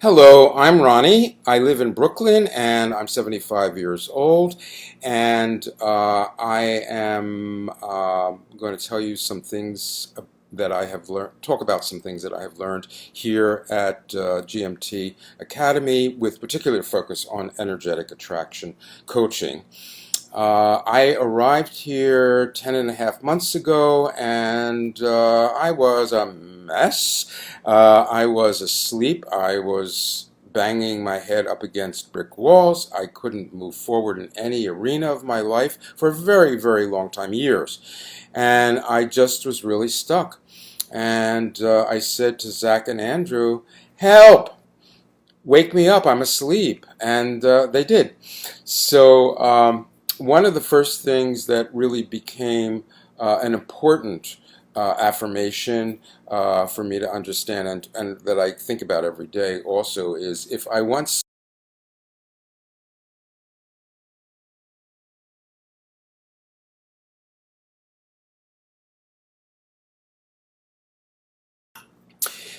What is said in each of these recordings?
Hello, I'm Ronnie. I live in Brooklyn and I'm 75 years old. And I am going to tell you some things that I have learned, talk about some things that I have learned here at GMT Academy with particular focus on energetic attraction coaching. I arrived here 10.5 months ago and I was a mess. I was asleep. I was banging my head up against brick walls. I couldn't move forward in any arena of my life for a very, very long time, years. And I just was really stuck. And I said to Zach and Andrew, "Help! Wake me up, I'm asleep." And they did. So one of the first things that really became an important affirmation for me to understand and that I think about every day also is if I want.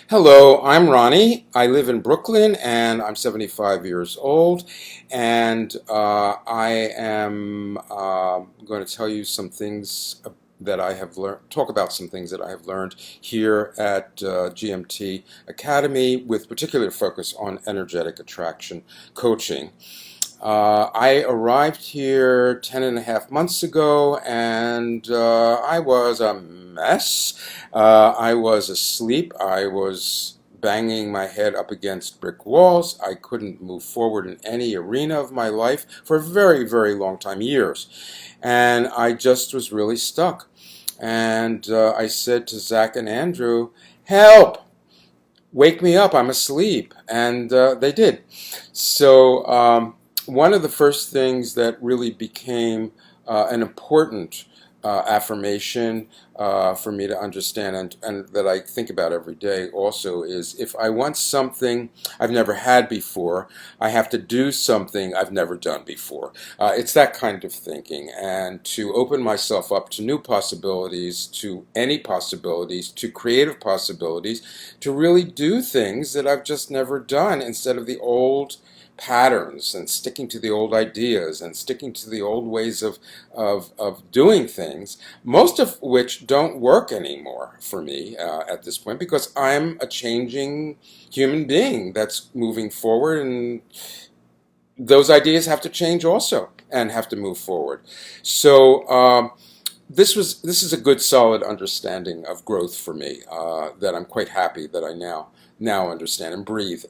Hello, I'm Ronnie. I live in Brooklyn and I'm 75 years old. And I am going to tell you some things that I have learned, talk about some things that I have learned here at GMT Academy with particular focus on energetic attraction coaching. I arrived here 10.5 months ago and I was a mess. I was asleep. I was banging my head up against brick walls. I couldn't move forward in any arena of my life for a very, very long time, years. And I just was really stuck. And I said to Zach and Andrew, "Help! Wake me up, I'm asleep." And they did. So one of the first things that really became an important affirmation for me to understand and that I think about every day also is if I want something I've never had before, I have to do something I've never done before. It's that kind of thinking, and to open myself up to new possibilities, to any possibilities, to creative possibilities, to really do things that I've just never done instead of the old patterns and sticking to the old ideas and sticking to the old ways of doing things, most of which don't work anymore for me at this point because I'm a changing human being that's moving forward, and those ideas have to change also and have to move forward. So this is a good solid understanding of growth for me that I'm quite happy that I now understand and breathe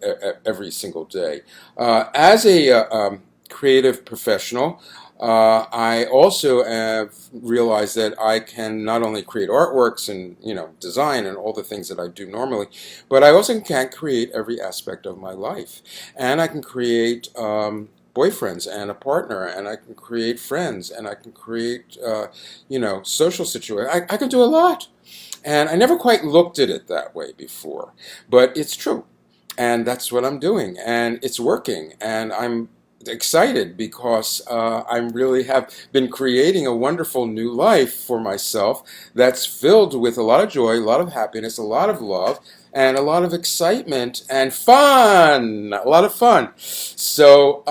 every single day. As a creative professional, I also have realized that I can not only create artworks and design and all the things that I do normally, but I also can create every aspect of my life, and I can create boyfriends and a partner, and I can create friends, and I can create social situations. I can do a lot, and I never quite looked at it that way before, but it's true, and that's what I'm doing, and it's working, and I'm excited because I really have been creating a wonderful new life for myself that's filled with a lot of joy, a lot of happiness, a lot of love, and a lot of excitement and fun, a lot of fun. So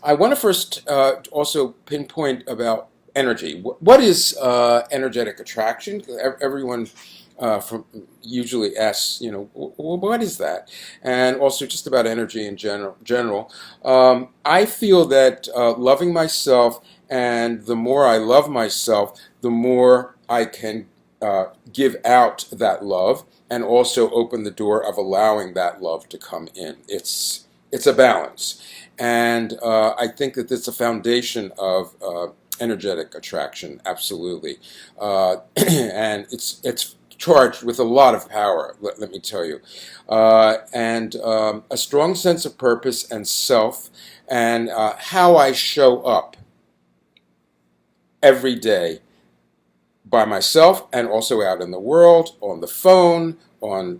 I want to first also pinpoint about energy. What is energetic attraction? Everyone from usually asks, what is that? And also just about energy in general. I feel that loving myself, and the more I love myself, the more I can give out that love, and also open the door of allowing that love to come in. It's a balance, and I think that it's a foundation of energetic attraction, absolutely, and it's charged with a lot of power. Let me tell you, and a strong sense of purpose and self, and how I show up every day by myself and also out in the world, on the phone, on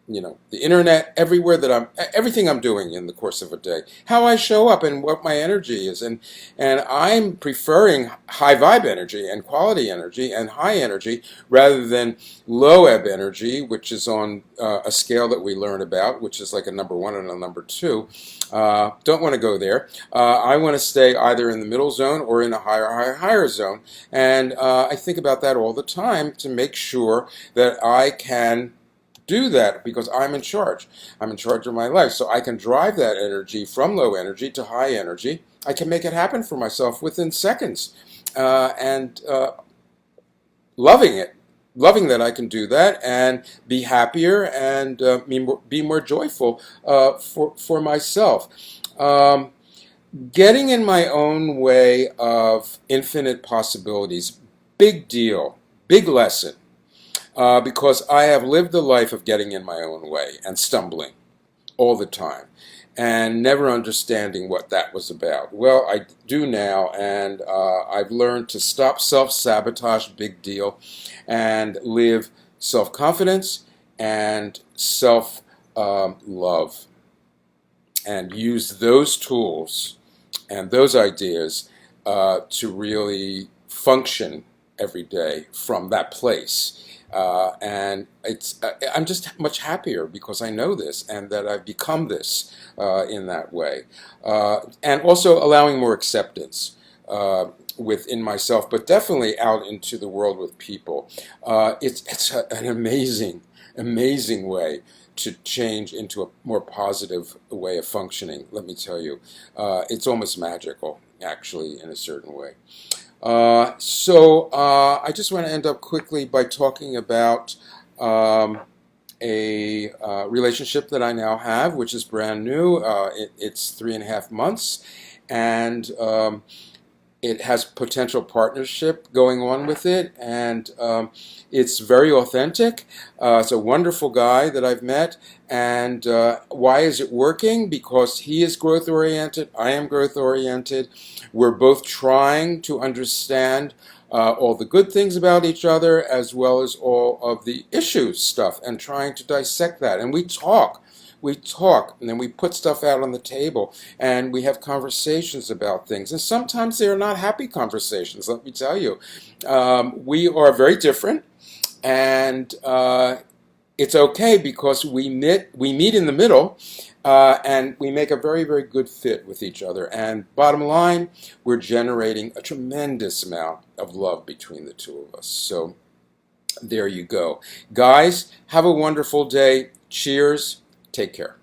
the internet, everywhere that everything I'm doing in the course of a day, how I show up and what my energy is. And I'm preferring high vibe energy and quality energy and high energy rather than low ebb energy, which is on a scale that we learn about, which is like a number one and a number two. Don't want to go there. I want to stay either in the middle zone or in a higher zone. And I think about that all the time to make sure that I can do that because I'm in charge. I'm in charge of my life. So I can drive that energy from low energy to high energy. I can make it happen for myself within seconds. And loving it. Loving that I can do that and be happier and be more joyful for myself. Um, Getting in my own way of infinite possibilities, big deal, big lesson. Because I have lived a life of getting in my own way and stumbling all the time and never understanding what that was about. Well, I do now, and I've learned to stop self-sabotage, big deal, and live self-confidence and self-love, and use those tools and those ideas to really function every day from that place. And I'm just much happier because I know this and that I've become this in that way. And also allowing more acceptance within myself, but definitely out into the world with people. It's an amazing way to change into a more positive way of functioning. Let me tell you, it's almost magical, actually, in a certain way. I just want to end up quickly by talking about a relationship that I now have, which is brand new. It's 3.5 months, and it has potential partnership going on with it, and it's very authentic. It's a wonderful guy that I've met, and why is it working? Because he is growth oriented, I am growth oriented. We're both trying to understand all the good things about each other as well as all of the issues stuff, and trying to dissect that. And we talk, and then we put stuff out on the table, and we have conversations about things. And sometimes they are not happy conversations, let me tell you. We are very different, and it's okay because we meet in the middle, and we make a very, very good fit with each other. And bottom line, we're generating a tremendous amount of love between the two of us. So there you go. Guys, have a wonderful day. Cheers. Take care.